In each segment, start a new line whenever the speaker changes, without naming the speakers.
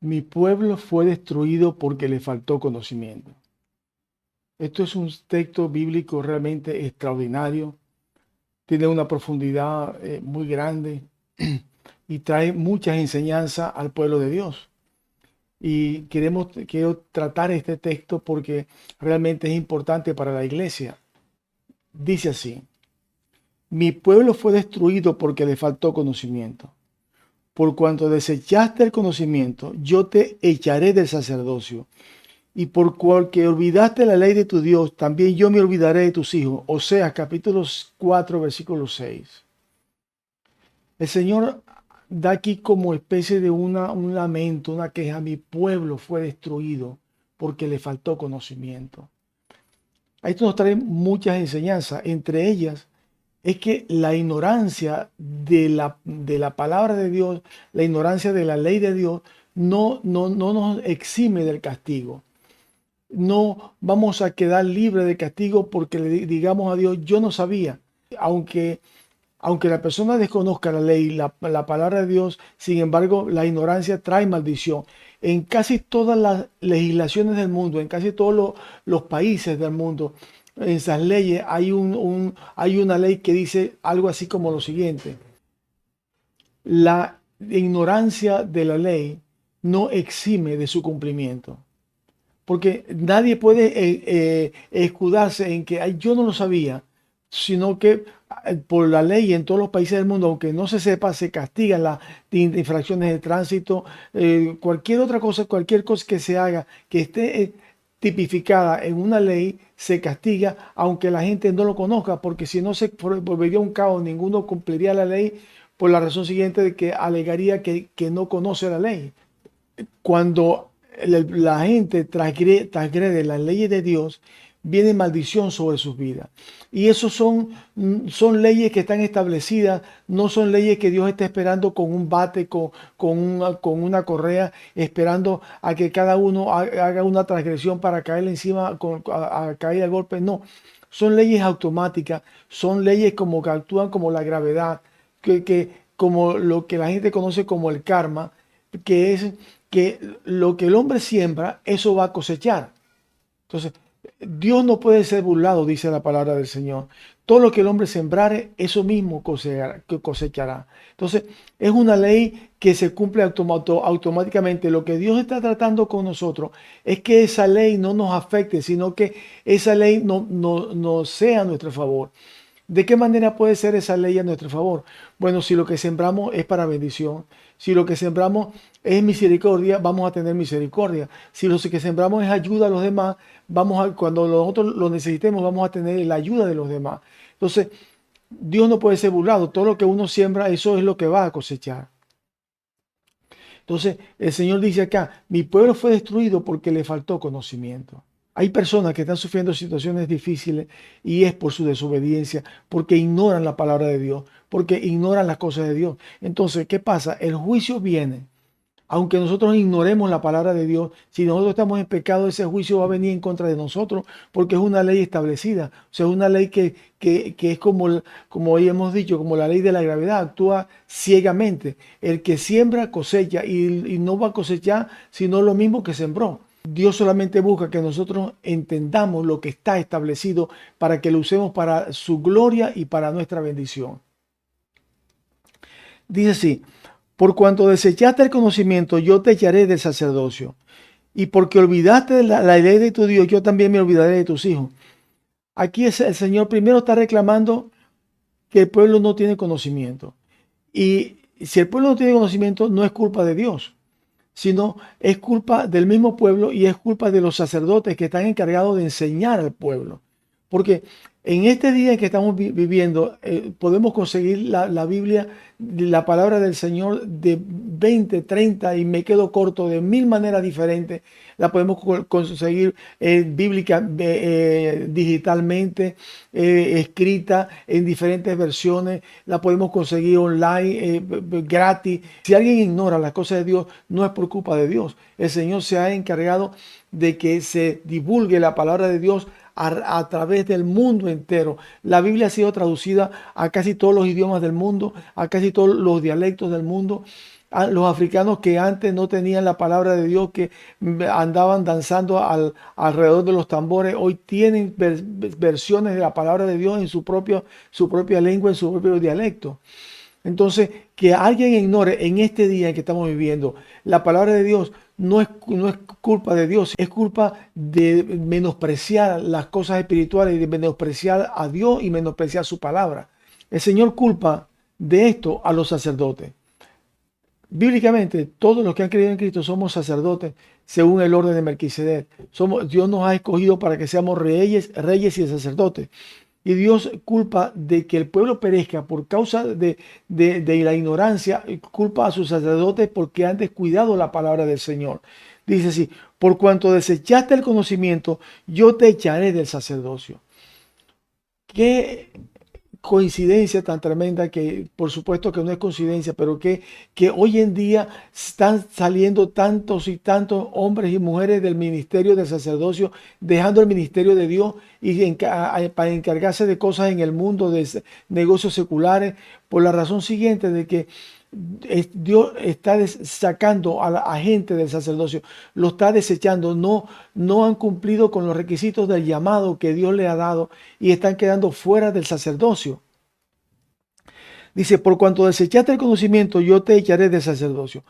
Mi pueblo fue destruido porque le faltó conocimiento. Esto es un texto bíblico realmente extraordinario, tiene una profundidad muy grande y trae muchas enseñanzas al pueblo de Dios. Y quiero tratar este texto porque realmente es importante para la iglesia. Dice así: mi pueblo fue destruido porque le faltó conocimiento. Por cuanto desechaste el conocimiento, yo te echaré del sacerdocio. Y por cual que olvidaste la ley de tu Dios, también yo me olvidaré de tus hijos. Oseas capítulo 4, versículo 6. El Señor da aquí como especie de un lamento, una queja. Mi pueblo fue destruido porque le faltó conocimiento. Esto nos trae muchas enseñanzas. Entre ellas es que la ignorancia de la palabra de Dios, la ignorancia de la ley de Dios, no nos exime del castigo. No vamos a quedar libres de castigo porque le digamos a Dios, yo no sabía. Aunque, aunque la persona desconozca la ley, la palabra de Dios, sin embargo, la ignorancia trae maldición. En casi todas las legislaciones del mundo, en casi todos los países del mundo, en esas leyes hay una ley que dice algo así como lo siguiente: la ignorancia de la ley no exime de su cumplimiento. Porque nadie puede escudarse en que "Ay, yo no lo sabía", sino que por la ley en todos los países del mundo, aunque no se sepa, se castigan las infracciones de tránsito, cualquier cosa que se haga que esté tipificada en una ley, se castiga, aunque la gente no lo conozca, porque si no se volvería un caos, ninguno cumpliría la ley por la razón siguiente de que alegaría que no conoce la ley. Cuando la gente transgrede las leyes de Dios, viene maldición sobre sus vidas. Y eso son leyes que están establecidas, no son leyes que Dios está esperando con un bate, con una correa, esperando a que cada uno haga una transgresión para caerle encima, a caer a golpe. No, son leyes automáticas, son leyes como que actúan como la gravedad, como lo que la gente conoce como el karma, que es que lo que el hombre siembra, eso va a cosechar. Entonces, Dios no puede ser burlado, dice la palabra del Señor. Todo lo que el hombre sembrare, eso mismo cosechará. Entonces, es una ley que se cumple automáticamente. Lo que Dios está tratando con nosotros es que esa ley no nos afecte, sino que esa ley no sea a nuestro favor. ¿De qué manera puede ser esa ley a nuestro favor? Bueno, si lo que sembramos es para bendición, si lo que sembramos es misericordia, vamos a tener misericordia. Si lo que sembramos es ayuda a los demás, cuando nosotros lo necesitemos, vamos a tener la ayuda de los demás. Entonces, Dios no puede ser burlado. Todo lo que uno siembra, eso es lo que va a cosechar. Entonces, el Señor dice acá: mi pueblo fue destruido porque le faltó conocimiento. Hay personas que están sufriendo situaciones difíciles y es por su desobediencia, porque ignoran la palabra de Dios, porque ignoran las cosas de Dios. Entonces, ¿qué pasa? El juicio viene. Aunque nosotros ignoremos la palabra de Dios, si nosotros estamos en pecado, ese juicio va a venir en contra de nosotros, porque es una ley establecida. O sea, es una ley que es como hoy hemos dicho, como la ley de la gravedad, actúa ciegamente. El que siembra cosecha y no va a cosechar sino lo mismo que sembró. Dios solamente busca que nosotros entendamos lo que está establecido para que lo usemos para su gloria y para nuestra bendición. Dice así: por cuanto desechaste el conocimiento, yo te echaré del sacerdocio. Y porque olvidaste la ley de tu Dios, yo también me olvidaré de tus hijos. Aquí el Señor primero está reclamando que el pueblo no tiene conocimiento. Y si el pueblo no tiene conocimiento, no es culpa de Dios, sino es culpa del mismo pueblo y es culpa de los sacerdotes que están encargados de enseñar al pueblo. Porque en este día en que estamos viviendo, podemos conseguir la Biblia, la palabra del Señor, de 20, 30 y me quedo corto, de 1000 maneras diferentes. La podemos conseguir bíblica, digitalmente, escrita en diferentes versiones. La podemos conseguir online, gratis. Si alguien ignora las cosas de Dios, no es por culpa de Dios. El Señor se ha encargado de que se divulgue la palabra de Dios a través del mundo entero. La Biblia ha sido traducida a casi todos los idiomas del mundo, a casi todos los dialectos del mundo, los africanos que antes no tenían la palabra de Dios, que andaban danzando alrededor de los tambores, hoy tienen versiones de la palabra de Dios en su propia lengua, en su propio dialecto. Entonces, que alguien ignore en este día en que estamos viviendo la palabra de Dios no es culpa de Dios, es culpa de menospreciar las cosas espirituales y de menospreciar a Dios y menospreciar su palabra. El Señor culpa de esto a los sacerdotes. Bíblicamente, todos los que han creído en Cristo somos sacerdotes según el orden de Melquisedec. Dios nos ha escogido para que seamos reyes y sacerdotes. Y Dios culpa de que el pueblo perezca por causa de la ignorancia, culpa a sus sacerdotes porque han descuidado la palabra del Señor. Dice así, por cuanto desechaste el conocimiento, yo te echaré del sacerdocio. ¿Qué coincidencia tan tremenda? Que por supuesto que no es coincidencia, pero que hoy en día están saliendo tantos y tantos hombres y mujeres del ministerio del sacerdocio, dejando el ministerio de Dios y para encargarse de cosas en el mundo, de negocios seculares, por la razón siguiente de que Dios está sacando a la gente del sacerdocio, lo está desechando, no han cumplido con los requisitos del llamado que Dios le ha dado y están quedando fuera del sacerdocio. Dice, por cuanto desechaste el conocimiento, yo te echaré del sacerdocio.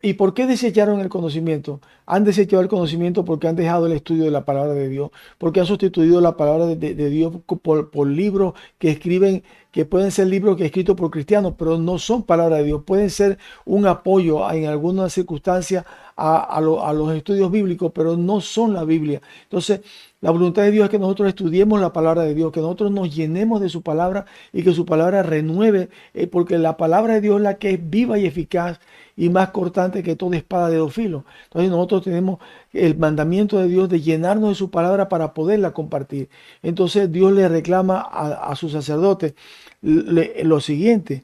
¿Y por qué desecharon el conocimiento? Han desechado el conocimiento porque han dejado el estudio de la palabra de Dios, porque han sustituido la palabra de Dios por libros que escriben, que pueden ser libros que escritos por cristianos, pero no son palabra de Dios. Pueden ser un apoyo en algunas circunstancias a los estudios bíblicos, pero no son la Biblia. Entonces, la voluntad de Dios es que nosotros estudiemos la palabra de Dios, que nosotros nos llenemos de su palabra y que su palabra renueve, porque la palabra de Dios es la que es viva y eficaz y más cortante que toda espada de dos filos. Entonces nosotros tenemos el mandamiento de Dios de llenarnos de su palabra para poderla compartir. Entonces Dios le reclama a sus sacerdotes lo siguiente: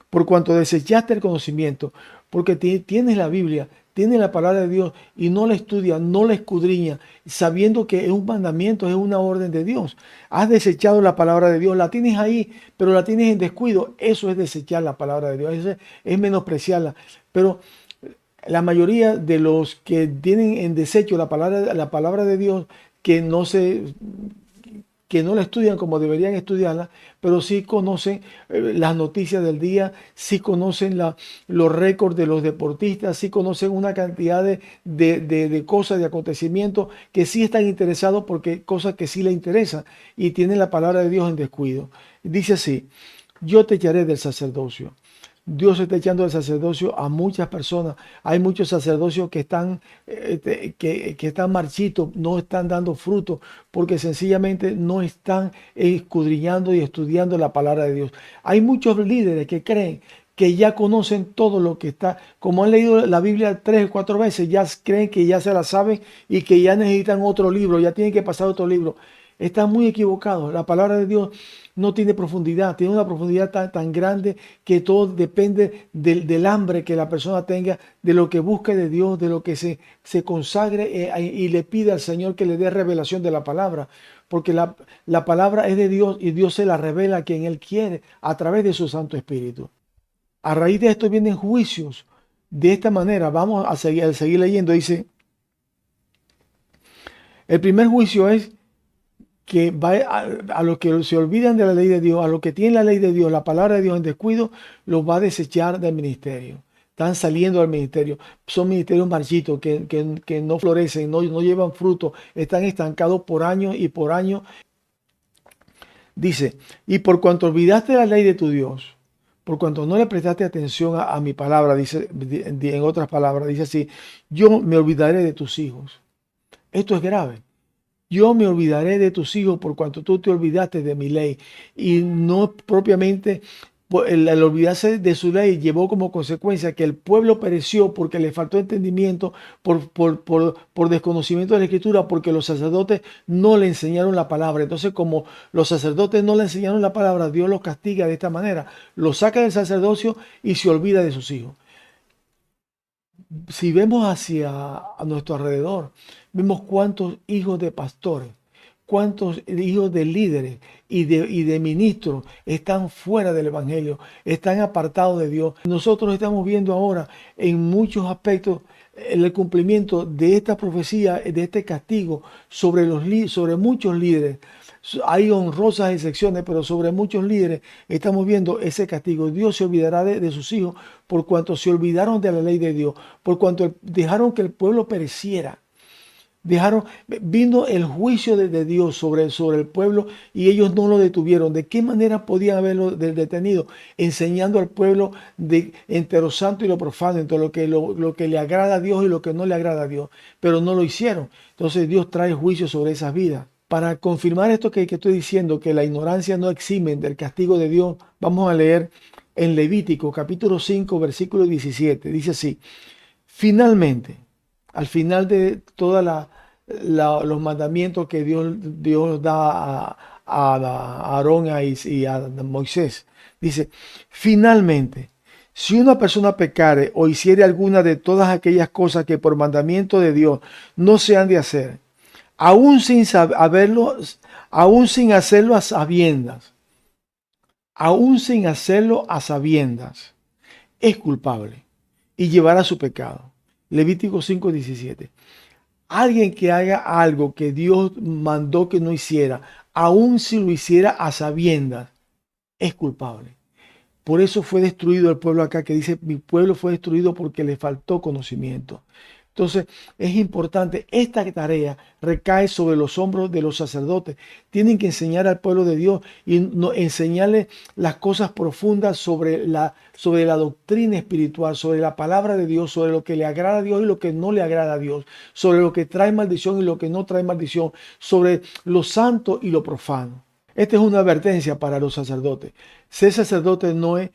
por cuanto desechaste el conocimiento, porque tienes la Biblia, tienes la palabra de Dios y no la estudias, no la escudriñas, sabiendo que es un mandamiento, es una orden de Dios. Has desechado la palabra de Dios, la tienes ahí, pero la tienes en descuido. Eso es desechar la palabra de Dios, eso es menospreciarla. Pero la mayoría de los que tienen en desecho la palabra de Dios, que no la estudian como deberían estudiarla, pero sí conocen las noticias del día, sí conocen los récords de los deportistas, sí conocen una cantidad de cosas, de acontecimientos, que sí están interesados porque cosas que sí les interesan y tienen la palabra de Dios en descuido. Dice así, yo te echaré del sacerdocio. Dios está echando del sacerdocio a muchas personas. Hay muchos sacerdocios que están marchitos, no están dando fruto, porque sencillamente no están escudriñando y estudiando la palabra de Dios. Hay muchos líderes que creen que ya conocen todo lo que está, como han leído la Biblia 3 o 4 veces, ya creen que ya se la saben y que ya necesitan otro libro, ya tienen que pasar otro libro. Están muy equivocados. La palabra de Dios no tiene profundidad, tiene una profundidad tan grande que todo depende del hambre que la persona tenga, de lo que busque de Dios, de lo que se consagre y le pide al Señor que le dé revelación de la palabra. Porque la palabra es de Dios y Dios se la revela a quien Él quiere a través de su Santo Espíritu. A raíz de esto vienen juicios. De esta manera, vamos a seguir leyendo. Dice, el primer juicio es que va a los que se olvidan de la ley de Dios, a los que tienen la ley de Dios, la palabra de Dios en descuido, los va a desechar del ministerio. Están saliendo del ministerio. Son ministerios marchitos que no florecen, no llevan fruto, están estancados por años y por años. Dice, y por cuanto olvidaste la ley de tu Dios, por cuanto no le prestaste atención a mi palabra, dice, en otras palabras, dice así, yo me olvidaré de tus hijos. Esto es grave. Yo me olvidaré de tus hijos por cuanto tú te olvidaste de mi ley. Y no propiamente el olvidarse de su ley llevó como consecuencia que el pueblo pereció porque le faltó entendimiento, por desconocimiento de la escritura, porque los sacerdotes no le enseñaron la palabra. Entonces, como los sacerdotes no le enseñaron la palabra, Dios los castiga de esta manera. Los saca del sacerdocio y se olvida de sus hijos. Si vemos hacia a nuestro alrededor, vemos cuántos hijos de pastores, cuántos hijos de líderes y de ministros están fuera del Evangelio, están apartados de Dios. Nosotros estamos viendo ahora en muchos aspectos el cumplimiento de esta profecía, de este castigo sobre muchos líderes. Hay honrosas excepciones, pero sobre muchos líderes estamos viendo ese castigo. Dios se olvidará de sus hijos por cuanto se olvidaron de la ley de Dios, por cuanto dejaron que el pueblo pereciera. Vino el juicio de Dios sobre el pueblo y ellos no lo detuvieron. ¿De qué manera podían haberlo detenido? Enseñando al pueblo entre lo santo y lo profano, entre lo que le agrada a Dios y lo que no le agrada a Dios. Pero no lo hicieron. Entonces Dios trae juicio sobre esas vidas. Para confirmar esto que estoy diciendo, que la ignorancia no exime del castigo de Dios, vamos a leer en Levítico capítulo 5, versículo 17. Dice así: finalmente, al final de todos los mandamientos que Dios da a Aarón y a Moisés, dice, finalmente, si una persona pecare o hiciere alguna de todas aquellas cosas que por mandamiento de Dios no se han de hacer, aún aún sin hacerlo a sabiendas, aún sin hacerlo a sabiendas, es culpable y llevará su pecado. Levítico 5:17. Alguien que haga algo que Dios mandó que no hiciera, aun si lo hiciera a sabiendas, es culpable. Por eso fue destruido el pueblo acá, que dice, mi pueblo fue destruido porque le faltó conocimiento. Entonces, es importante, esta tarea recae sobre los hombros de los sacerdotes. Tienen que enseñar al pueblo de Dios y enseñarle las cosas profundas sobre la doctrina espiritual, sobre la palabra de Dios, sobre lo que le agrada a Dios y lo que no le agrada a Dios, sobre lo que trae maldición y lo que no trae maldición, sobre lo santo y lo profano. Esta es una advertencia para los sacerdotes. Ser sacerdote no es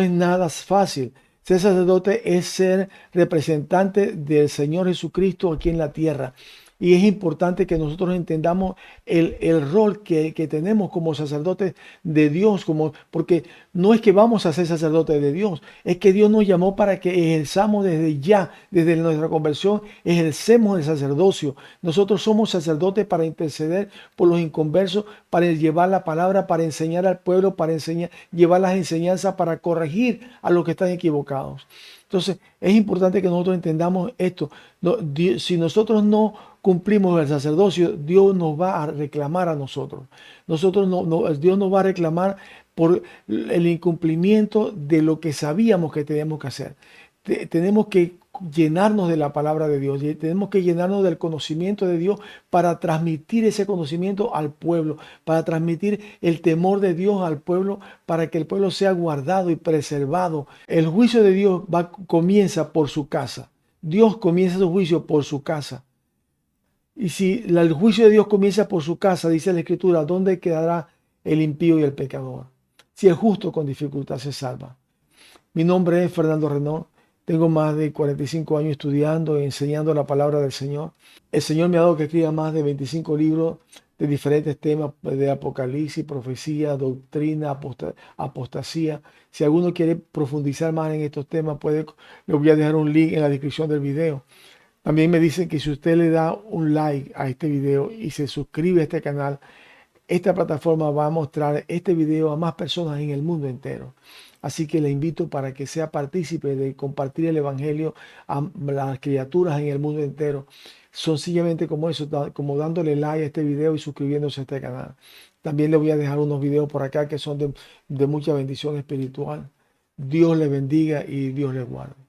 nada fácil. Ser sacerdote es ser representante del Señor Jesucristo aquí en la tierra. Y es importante que nosotros entendamos el rol que tenemos como sacerdotes de Dios, porque no es que vamos a ser sacerdotes de Dios, es que Dios nos llamó para que ejerzamos desde ya, desde nuestra conversión, ejercemos el sacerdocio. Nosotros somos sacerdotes para interceder por los inconversos, para llevar la palabra, para enseñar al pueblo, llevar las enseñanzas, para corregir a los que están equivocados. Entonces, es importante que nosotros entendamos esto. Si nosotros no cumplimos el sacerdocio, Dios nos va a reclamar a nosotros. Dios nos va a reclamar por el incumplimiento de lo que sabíamos que teníamos que hacer. Tenemos que llenarnos de la palabra de Dios, y tenemos que llenarnos del conocimiento de Dios para transmitir ese conocimiento al pueblo, para transmitir el temor de Dios al pueblo, para que el pueblo sea guardado y preservado. El juicio de Dios comienza por su casa. Dios comienza su juicio por su casa. Y si el juicio de Dios comienza por su casa, dice la Escritura, ¿dónde quedará el impío y el pecador? Si el justo con dificultad se salva. Mi nombre es Fernando Renault. Tengo más de 45 años estudiando y enseñando la palabra del Señor. El Señor me ha dado que escriba más de 25 libros de diferentes temas de Apocalipsis, profecía, doctrina, apostasía. Si alguno quiere profundizar más en estos temas, le voy a dejar un link en la descripción del video. También me dicen que si usted le da un like a este video y se suscribe a este canal, esta plataforma va a mostrar este video a más personas en el mundo entero. Así que le invito para que sea partícipe de compartir el evangelio a las criaturas en el mundo entero. Sencillamente como eso, como dándole like a este video y suscribiéndose a este canal. También le voy a dejar unos videos por acá que son de mucha bendición espiritual. Dios le bendiga y Dios le guarde.